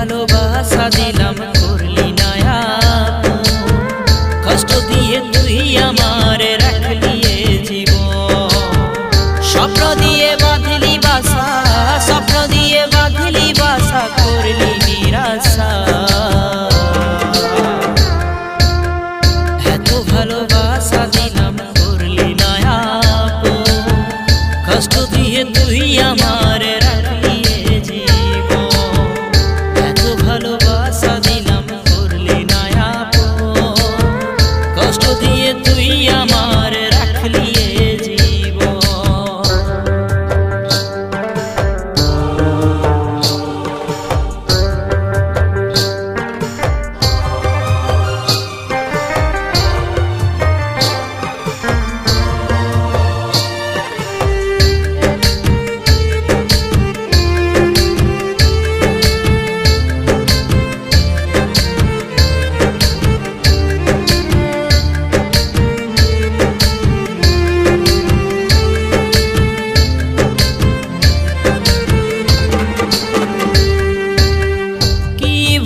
ভালোবাসা দিলাম করলি না আপন, কষ্ট দিয়ে তুই আমারে রাখলি এ জীবন। স্বপ্ন দিয়ে বাঁধলি বাসা, স্বপ্ন দিয়ে বাঁধলি বাসা, করলি নিরাশা। এত ভালোবাসা দিলাম করলি না আপন, কষ্ট দিয়ে তুই আমারে রাখলি এ জীবন। এত ভালোবাসা দিলাম করলি না আপন, কষ্ট দিয়ে তুই আমারে রাখলি এ জীবন।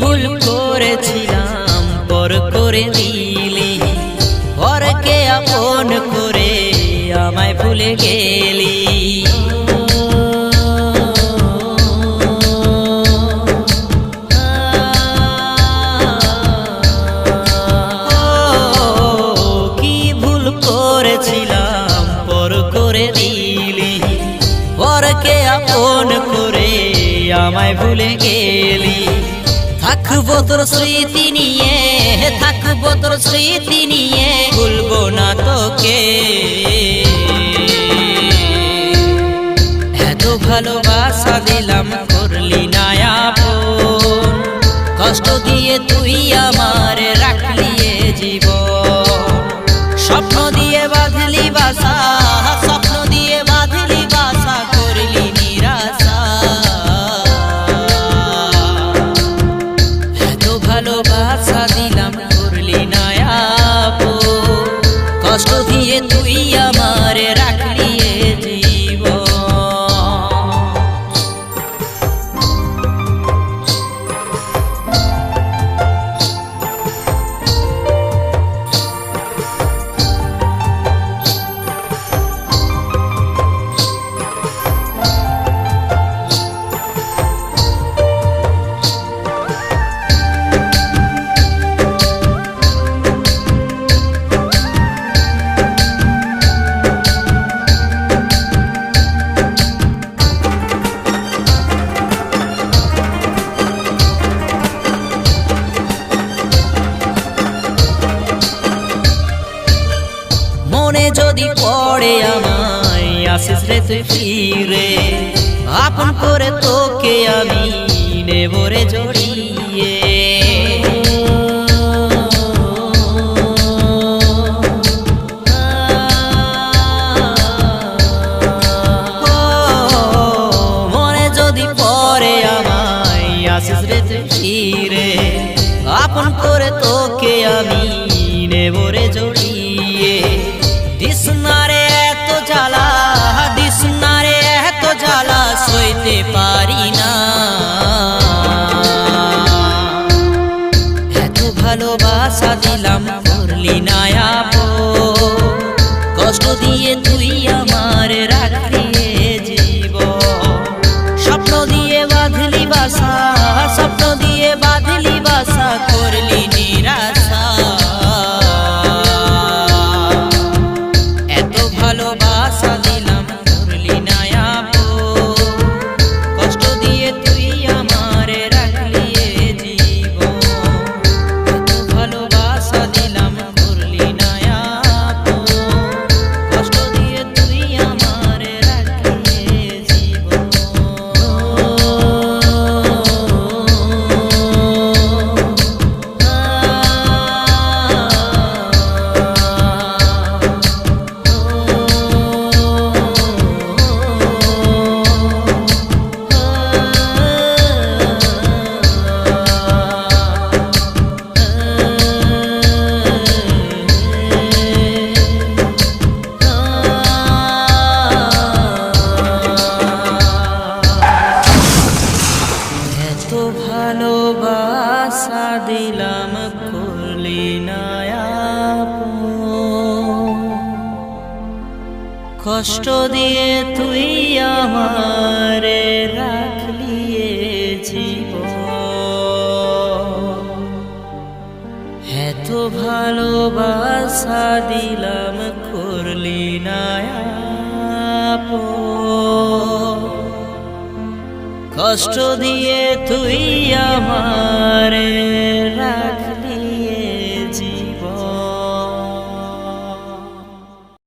ভুল করেছিলাম পর করে দিলি, পরকে আপন করে আমায় ভুলে গেলি। কি ভুল করেছিলাম পর করে দিলি, পরকে আপন করে আমায় ভুলে গেলি। থাকবো তোর স্মৃতি নিয়ে, থাকবো তোর স্মৃতি নিয়ে, ভুলবো না তোকে। এত ভালোবাসা দিলাম করলি না আপন, কষ্ট দিয়ে তুই আমারে রাখলি এ জীবন। স্বপ্ন দিয়ে বাঁধলি বাসা, স্বপ্ন দিয়ে বাঁধলি বাসা, করলি নিরাশা। ভালোবাসা দিলাম করলি না আপন, কষ্ট দিয়ে তুই আমারে রাখলি এ জীবন। মনে যদি পড়ে আমায় আসিস রে তুই ফিরে, আপন করে তোকে আমি নেব রে জড়িয়ে। মনে যদি পড়ে আমায় আসিস রে তুই ফিরে, আপন করে তোকে আমি নেব রে জড়িয়ে। দিসনারে এত জ্বালা, দিসনারে এত জ্বালা, সইতে পারি না। এত ভালোবাসা দিলাম করলি না আপন, কষ্ট দিয়ে তুই আমারে রাখলি এ জীবন। স্বপ্ন দিয়ে বাঁধলি বাসা, স্বপ্ন দিয়ে বাঁধলি বাসা, করলি নিরাশা। ভালোবাসা দিলাম করলি না আপন, কষ্ট দিয়ে তুই আমারে রাখলি এ জীবন। এত ভালোবাসা দিলাম করলি না আপন, কষ্ট দিয়ে তুই আমারে রাখলি এ জীবন। এত ভালোবাসা দিলাম করলি না আপন। কষ্ট দিয়ে তুই আমারে রাখলি এ জীবন। এত ভালোবাসা দিলাম করলি না আপন। কষ্ট দিয়ে তুই আমারে